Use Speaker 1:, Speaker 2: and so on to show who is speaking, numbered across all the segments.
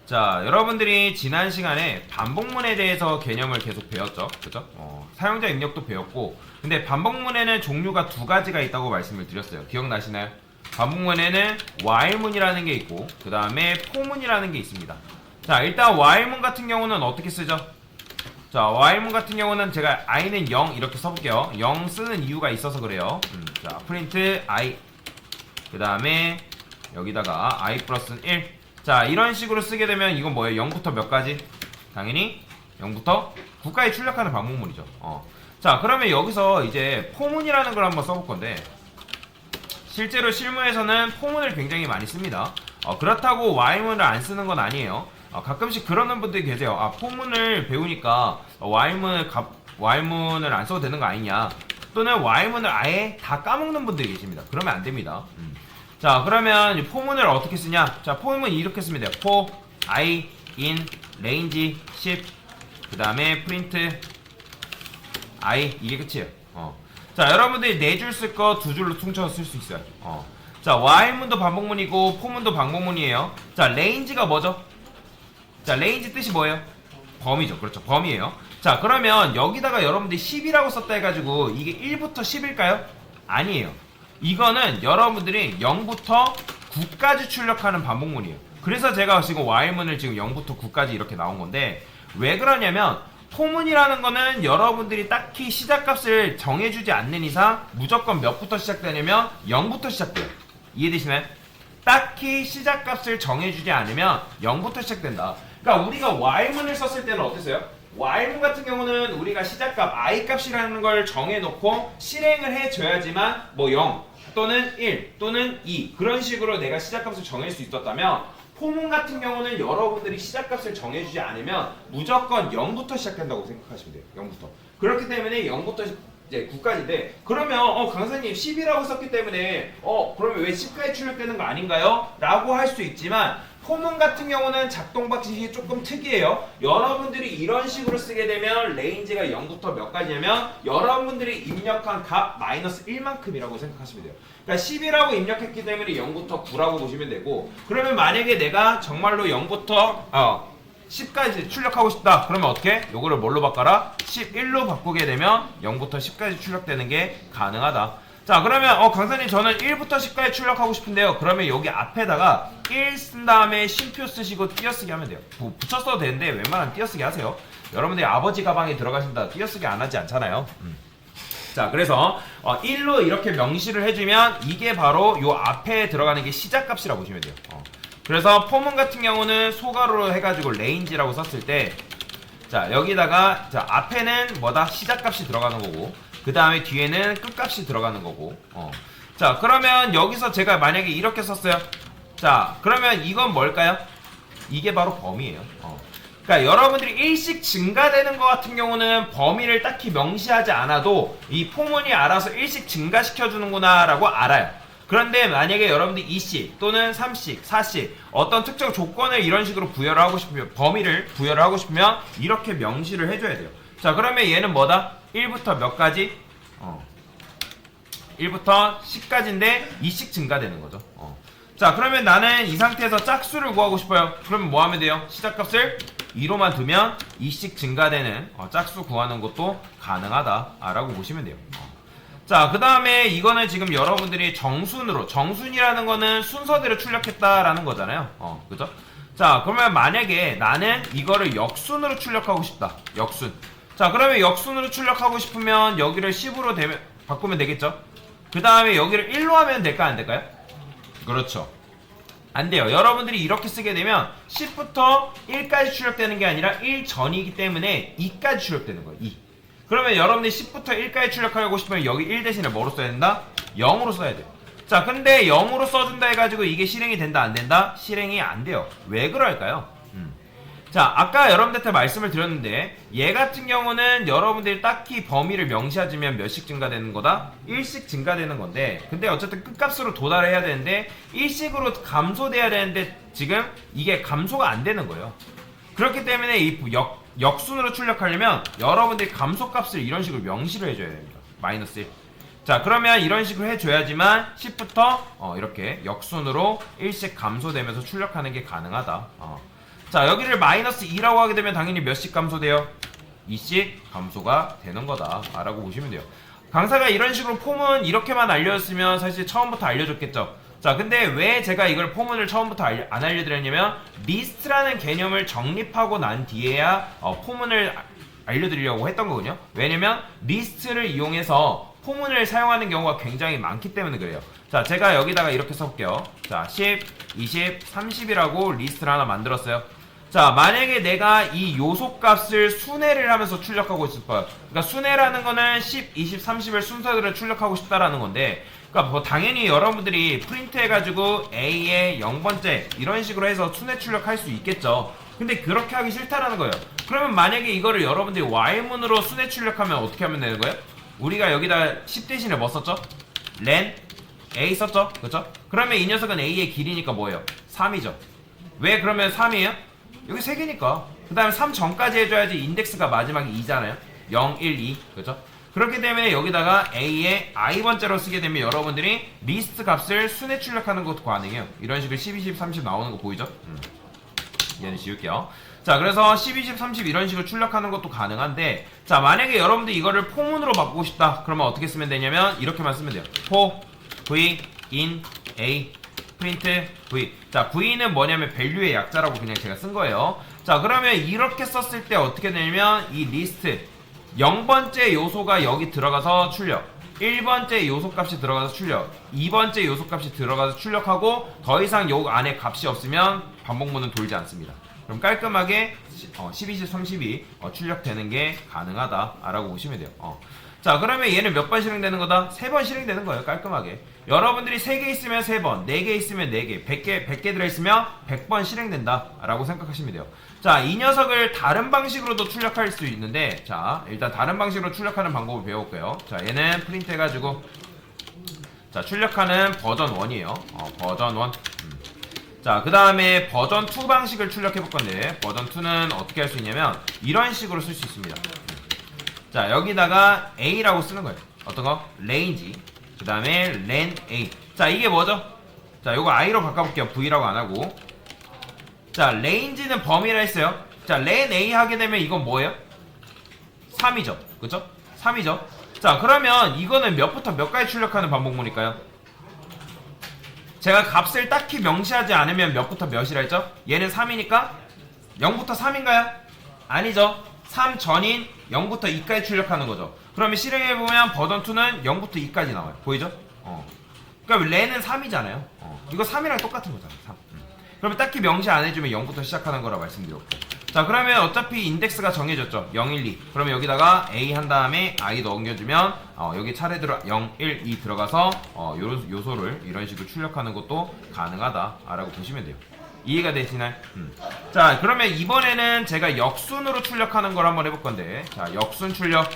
Speaker 1: 자, 여러분들이 지난 시간에 반복문에 대해서 개념을 계속 배웠죠. 그죠? 사용자 입력도 배웠고, 근데 반복문에는 종류가 두 가지가 있다고 말씀을 드렸어요. 기억나시나요? 반복문에는 while문이라는 게 있고, 그 다음에 for문이라는 게 있습니다. 자, 일단 while문 같은 경우는 어떻게 쓰죠? 자, while문 같은 경우는 제가 i는 0 이렇게 써볼게요. 0 쓰는 이유가 있어서 그래요. 자, print i, 그 다음에 여기다가 i 플러스는 1. 자, 이런 식으로 쓰게 되면 이건 뭐예요? 0부터 몇 가지? 당연히 0부터 9까지 출력하는 반복문이죠. 자, 그러면 여기서 이제 포문이라는 걸 한번 써볼 건데, 실제로 실무에서는 포문을 굉장히 많이 씁니다. 그렇다고 while문을 안 쓰는 건 아니에요. 가끔씩 그러는 분들이 계세요. 포문을 배우니까 while문을 안 써도 되는 거 아니냐, 또는 while문을 아예 다 까먹는 분들이 계십니다. 그러면 안 됩니다. 자, 그러면 포문을 어떻게 쓰냐? 자, 포문은 이렇게 쓰면 돼요. for i in range 10, 그 다음에 print i, 이게 끝이에요. 자, 여러분들이 4줄 쓸 거 2줄로 퉁쳐서 쓸 수 있어요. 자, while문도 반복문이고 포문도 반복문이에요. 자, range가 뭐죠? 자, range 뜻이 뭐예요? 범위죠. 그렇죠, 범위예요. 자, 그러면 여기다가 여러분들이 10이라고 썼다 해가지고 이게 1부터 10일까요? 아니에요. 이거는 여러분들이 0부터 9까지 출력하는 반복문이에요. 그래서 제가 지금 while문을 지금 0부터 9까지 이렇게 나온 건데, 왜 그러냐면 포문이라는 거는 여러분들이 딱히 시작값을 정해주지 않는 이상 무조건 몇부터 시작되냐면 0부터 시작돼요. 이해되시나요? 딱히 시작값을 정해주지 않으면 0부터 시작된다. 그러니까 우리가 while문을 썼을 때는 어땠어요? while문 같은 경우는 우리가 시작값 i 값이라는 걸 정해놓고 실행을 해줘야지만 뭐 0 또는 1 또는 2 그런 식으로 내가 시작값을 정할 수 있었다면, 포문 같은 경우는 여러분들이 시작값을 정해주지 않으면 무조건 0부터 시작된다고 생각하시면 돼요. 0부터. 그렇기 때문에 0부터 이제 9까지인데, 그러면 강사님 10이라고 썼기 때문에 그러면 왜 10까지 출력되는 거 아닌가요? 라고 할 수 있지만, 포문 같은 경우는 작동 방식이 조금 특이해요. 여러분들이 이런 식으로 쓰게 되면 레인지가 0부터 몇 가지냐면 여러분들이 입력한 값 마이너스 1만큼이라고 생각하시면 돼요. 그러니까 10이라고 입력했기 때문에 0부터 9라고 보시면 되고, 그러면 만약에 내가 정말로 0부터 10까지 출력하고 싶다. 그러면 어떻게? 요거를 뭘로 바꿔라? 11로 바꾸게 되면 0부터 10까지 출력되는 게 가능하다. 자, 그러면 강사님 저는 1부터 10까지 출력하고 싶은데요. 그러면 여기 앞에다가 1 쓴 다음에 쉼표 쓰시고 띄어쓰기 하면 돼요. 뭐 붙였어도 되는데 웬만하면 띄어쓰기 하세요. 여러분들이 아버지 가방에 들어가신다 띄어쓰기 안 하지 않잖아요. 자, 그래서 1로 이렇게 명시를 해주면 이게 바로 요 앞에 들어가는 게 시작값이라고 보시면 돼요. 그래서 포문 같은 경우는 소가로로 해가지고 range라고 썼을 때, 자, 여기다가 자, 앞에는 뭐다? 시작값이 들어가는 거고, 그 다음에 뒤에는 끝값이 들어가는 거고. 자, 그러면 여기서 제가 만약에 이렇게 썼어요. 자, 그러면 이건 뭘까요? 이게 바로 범위예요. 그러니까 여러분들이 1씩 증가되는 것 같은 경우는 범위를 딱히 명시하지 않아도 이 포문이 알아서 1씩 증가시켜주는구나 라고 알아요. 그런데 만약에 여러분들이 2씩 또는 3씩, 4씩 어떤 특정 조건을 이런 식으로 부여를 하고 싶으면, 범위를 부여를 하고 싶으면 이렇게 명시를 해줘야 돼요. 자, 그러면 얘는 뭐다? 1부터 몇 가지? 1부터 10까지인데 2씩 증가되는 거죠. 자, 그러면 나는 이 상태에서 짝수를 구하고 싶어요. 그러면 뭐 하면 돼요? 시작값을 2로만 두면 2씩 증가되는 짝수 구하는 것도 가능하다라고 보시면 돼요. 자, 그 다음에 이거는 지금 여러분들이 정순이라는 거는 순서대로 출력했다라는 거잖아요. 그죠? 자, 그러면 만약에 나는 이거를 역순으로 출력하고 싶다. 역순. 자, 그러면 역순으로 출력하고 싶으면 여기를 10으로 바꾸면 되겠죠? 그 다음에 여기를 1로 하면 될까 안 될까요? 그렇죠. 안 돼요. 여러분들이 이렇게 쓰게 되면 10부터 1까지 출력되는 게 아니라 1 전이기 때문에 2까지 출력되는 거예요. 2. 그러면 여러분들이 10부터 1까지 출력하고 싶으면 여기 1 대신에 뭐로 써야 된다? 0으로 써야 돼요. 자, 근데 0으로 써준다 해가지고 이게 실행이 된다 안 된다? 실행이 안 돼요. 왜 그럴까요? 자, 아까 여러분들한테 말씀을 드렸는데, 얘 같은 경우는 여러분들이 딱히 범위를 명시하지면 몇씩 증가되는 거다? 1씩 증가되는 건데, 근데 어쨌든 끝값으로 도달해야 되는데 1씩으로 감소돼야 되는데 지금 이게 감소가 안 되는 거예요. 그렇기 때문에 이 역순으로 출력하려면 여러분들이 감소값을 이런 식으로 명시를 해줘야 됩니다. 마이너스 1. 자, 그러면 이런 식으로 해줘야지만 10부터 이렇게 역순으로 1씩 감소되면서 출력하는 게 가능하다. 자, 여기를 마이너스 2라고 하게 되면 당연히 몇씩 감소돼요? 2씩 감소가 되는 거다 라고 보시면 돼요. 강사가 이런 식으로 폼은 이렇게만 알려줬으면 사실 처음부터 알려줬겠죠. 자, 근데 왜 제가 이걸 포문을 처음부터 안 알려드렸냐면 리스트라는 개념을 정립하고 난 뒤에야 포문을 알려드리려고 했던 거거든요. 왜냐면 리스트를 이용해서 포문을 사용하는 경우가 굉장히 많기 때문에 그래요. 자, 제가 여기다가 이렇게 써볼게요. 자, 10, 20, 30이라고 리스트를 하나 만들었어요. 자, 만약에 내가 이 요소값을 순회를 하면서 출력하고 싶어요. 그러니까 순회라는 거는 10, 20, 30을 순서대로 출력하고 싶다라는 건데, 그러니까 뭐 당연히 여러분들이 프린트 해가지고 A의 0번째 이런 식으로 해서 순회 출력할 수 있겠죠. 근데 그렇게 하기 싫다라는 거예요. 그러면 만약에 이거를 여러분들이 Y문으로 순회 출력하면 어떻게 하면 되는 거예요? 우리가 여기다 10 대신에 뭐 썼죠? len A 썼죠? 그렇죠? 그러면 이 녀석은 A의 길이니까 뭐예요? 3이죠. 왜 그러면 3이에요? 여기 3개니까. 그 다음에 3 전까지 해줘야지 인덱스가 마지막에 2잖아요. 0, 1, 2. 그렇죠? 그렇기 때문에 여기다가 A의 i번째로 쓰게 되면 여러분들이 리스트 값을 순회 출력하는 것도 가능해요. 이런 식으로 10, 20, 30 나오는 거 보이죠? 얘는 지울게요. 자, 그래서 10, 20, 30 이런 식으로 출력하는 것도 가능한데, 자, 만약에 여러분들 이거를 포문으로 바꾸고 싶다. 그러면 어떻게 쓰면 되냐면 이렇게만 쓰면 돼요. 포, v, in, a, 프린트, v. 자, v는 뭐냐면 value의 약자라고 그냥 제가 쓴 거예요. 자, 그러면 이렇게 썼을 때 어떻게 되냐면 이 리스트 0번째 요소가 여기 들어가서 출력, 1번째 요소값이 들어가서 출력, 2번째 요소값이 들어가서 출력하고 더 이상 요 안에 값이 없으면 반복문은 돌지 않습니다. 그럼 깔끔하게 10, 20, 30이 출력되는 게 가능하다라고 보시면 돼요. 자, 그러면 얘는 몇 번 실행되는 거다? 3번 실행되는 거예요. 깔끔하게. 여러분들이 3개 있으면 3번, 4개 있으면 4개, 100개 들어있으면 100번 실행된다 라고 생각하시면 돼요. 자, 이 녀석을 다른 방식으로도 출력할 수 있는데, 자, 일단 다른 방식으로 출력하는 방법을 배워볼게요. 자, 얘는 프린트 해가지고, 자, 출력하는 버전 1이에요. 버전 1. 자, 그 다음에 버전 2 방식을 출력해볼 건데, 버전 2는 어떻게 할 수 있냐면 이런 식으로 쓸 수 있습니다. 자, 여기다가 A라고 쓰는 거예요. 어떤 거? range. 그 다음에 len A. 자, 이게 뭐죠? 자, 요거 I로 바꿔볼게요. V라고 안 하고. 자, range는 범위라 했어요. 자, len A 하게 되면 이건 뭐예요? 3이죠. 그쵸? 3이죠. 자, 그러면 이거는 몇부터 몇까지 출력하는 반복문일까요? 제가 값을 딱히 명시하지 않으면 몇부터 몇이라 했죠? 얘는 3이니까 0부터 3인가요? 아니죠. 3 전인 0부터 2까지 출력하는 거죠. 그러면 실행해보면 버전 2는 0부터 2까지 나와요. 보이죠? 그러니까 렌은 3이잖아요. 이거 3이랑 똑같은 거잖아요. 3. 그러면 딱히 명시 안 해주면 0부터 시작하는 거라 말씀드렸고. 자, 그러면 어차피 인덱스가 정해졌죠. 0, 1, 2. 그러면 여기다가 A 한 다음에 I 넘겨주면 여기 차례대로 0, 1, 2 들어가서 요소를 이런 식으로 출력하는 것도 가능하다라고 보시면 돼요. 이해가 되시나요? 자, 그러면 이번에는 제가 역순으로 출력하는 걸 한번 해볼 건데, 자, 역순 출력.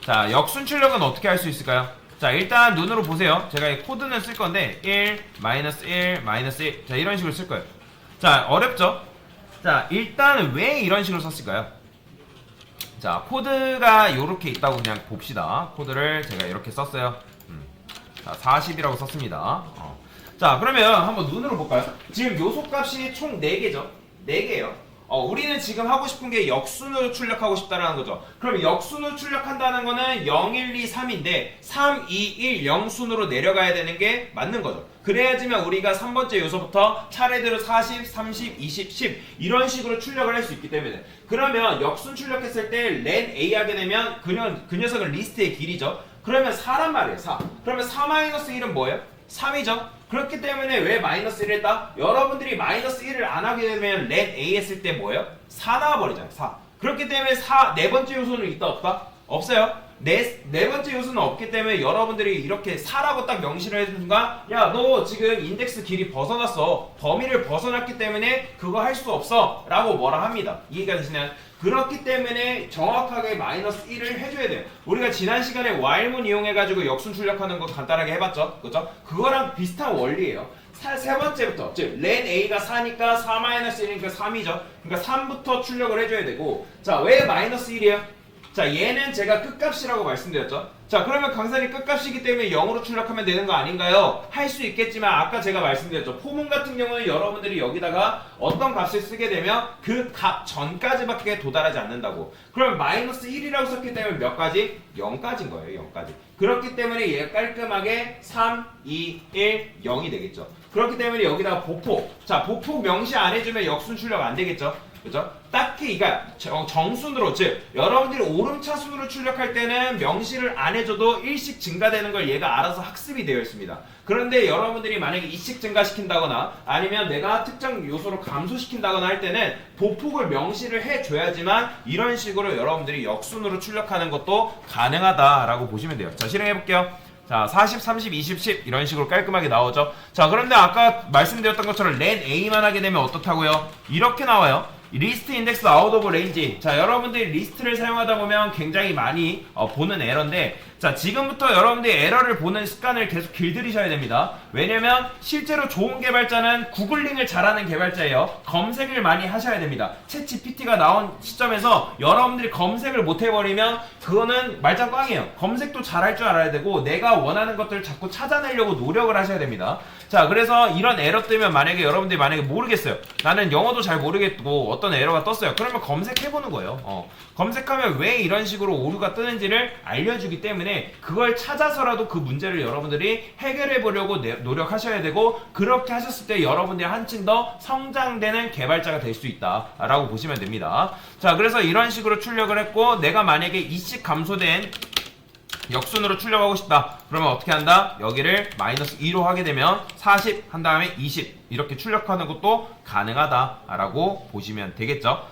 Speaker 1: 자, 역순 출력은 어떻게 할 수 있을까요? 자, 일단 눈으로 보세요. 제가 이 코드는 쓸 건데 1, 마이너스 1, 마이너스 1. 자, 이런 식으로 쓸 거예요. 자, 어렵죠? 자, 일단 왜 이런 식으로 썼을까요? 자, 코드가 이렇게 있다고 그냥 봅시다. 코드를 제가 이렇게 썼어요. 자, 40이라고 썼습니다. 자, 그러면 한번 눈으로 볼까요? 지금 요소값이 총 4개죠? 4개예요. 우리는 지금 하고 싶은 게 역순으로 출력하고 싶다라는 거죠. 그럼 역순으로 출력한다는 거는 0, 1, 2, 3인데 3, 2, 1, 0 순으로 내려가야 되는 게 맞는 거죠. 그래야지만 우리가 3번째 요소부터 차례대로 40, 30, 20, 10 이런 식으로 출력을 할 수 있기 때문에, 그러면 역순 출력했을 때 len A 하게 되면 그 녀석은 리스트의 길이죠. 그러면 4란 말이에요. 4. 그러면 4-1은 뭐예요? 3이죠. 그렇기 때문에 왜 마이너스 1을 했다? 여러분들이 마이너스 1을 안 하게 되면 len A 했을 때 뭐예요? 4 나와버리잖아요. 4. 그렇기 때문에 4, 네 번째 요소는 있다 없다? 없어요. 네 번째 요소는 없기 때문에 여러분들이 이렇게 4라고 딱 명시를 해준 순간, 야, 너 지금 인덱스 길이 벗어났어. 범위를 벗어났기 때문에 그거 할 수 없어. 라고 뭐라 합니다. 이해가 되시나요? 그렇기 때문에 정확하게 마이너스 1을 해줘야 돼요. 우리가 지난 시간에 while문 이용해가지고 역순 출력하는 거 간단하게 해봤죠? 그죠? 그거랑 비슷한 원리예요. 세 번째부터, 즉 len A가 4니까 4-1이니까 3이죠. 그러니까 3부터 출력을 해줘야 되고, 자, 왜 마이너스 1이에요? 자, 얘는 제가 끝값이라고 말씀드렸죠. 자, 그러면 강산이 끝값이기 때문에 0으로 출력하면 되는 거 아닌가요? 할 수 있겠지만 아까 제가 말씀드렸죠. 포문 같은 경우는 여러분들이 여기다가 어떤 값을 쓰게 되면 그 값 전까지밖에 도달하지 않는다고. 그럼 마이너스 1이라고 썼기 때문에 몇 가지? 0까지인 거예요. 0까지. 그렇기 때문에 얘가 깔끔하게 3, 2, 1, 0이 되겠죠. 그렇기 때문에 여기다가 보폭. 자, 보폭 명시 안 해주면 역순 출력 안 되겠죠. 그죠? 딱히 그러니까 정순으로 즉 여러분들이 오름차순으로 출력할 때는 명시를 안 해줘도 일씩 증가되는 걸 얘가 알아서 학습이 되어 있습니다. 그런데 여러분들이 만약에 이씩 증가시킨다거나 아니면 내가 특정 요소로 감소시킨다거나 할 때는 보폭을 명시를 해줘야지만 이런 식으로 여러분들이 역순으로 출력하는 것도 가능하다라고 보시면 돼요. 자, 실행해 볼게요. 자, 40, 30, 20, 10 이런 식으로 깔끔하게 나오죠. 자, 그런데 아까 말씀드렸던 것처럼 len a만 하게 되면 어떻다고요? 이렇게 나와요. 리스트 인덱스 아웃 오브 레인지. 자, 여러분들이 리스트를 사용하다 보면 굉장히 많이 보는 에러인데, 자, 지금부터 여러분들이 에러를 보는 습관을 계속 길들이셔야 됩니다. 왜냐면 실제로 좋은 개발자는 구글링을 잘하는 개발자예요. 검색을 많이 하셔야 됩니다. 챗 GPT가 나온 시점에서 여러분들이 검색을 못 해버리면 그거는 말짱 꽝이에요. 검색도 잘할 줄 알아야 되고 내가 원하는 것들을 자꾸 찾아내려고 노력을 하셔야 됩니다. 자, 그래서 이런 에러 뜨면 만약에 여러분들이 만약에 모르겠어요. 나는 영어도 잘 모르겠고 어떤 에러가 떴어요. 그러면 검색해보는 거예요. 검색하면 왜 이런 식으로 오류가 뜨는지를 알려주기 때문에 그걸 찾아서라도 그 문제를 여러분들이 해결해 보려고 노력하셔야 되고, 그렇게 하셨을 때 여러분들이 한층 더 성장되는 개발자가 될 수 있다라고 보시면 됩니다. 자, 그래서 이런 식으로 출력을 했고, 내가 만약에 이씩 감소된 역순으로 출력하고 싶다. 그러면 어떻게 한다? 여기를 마이너스 2로 하게 되면 40 한 다음에 20 이렇게 출력하는 것도 가능하다라고 보시면 되겠죠.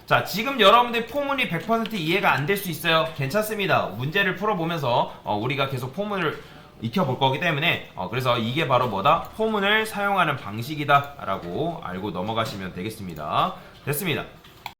Speaker 1: 자, 지금 여러분들 포문이 100% 이해가 안 될 수 있어요. 괜찮습니다. 문제를 풀어보면서 우리가 계속 포문을 익혀볼 거기 때문에 그래서 이게 바로 뭐다? 포문을 사용하는 방식이다 라고 알고 넘어가시면 되겠습니다. 됐습니다.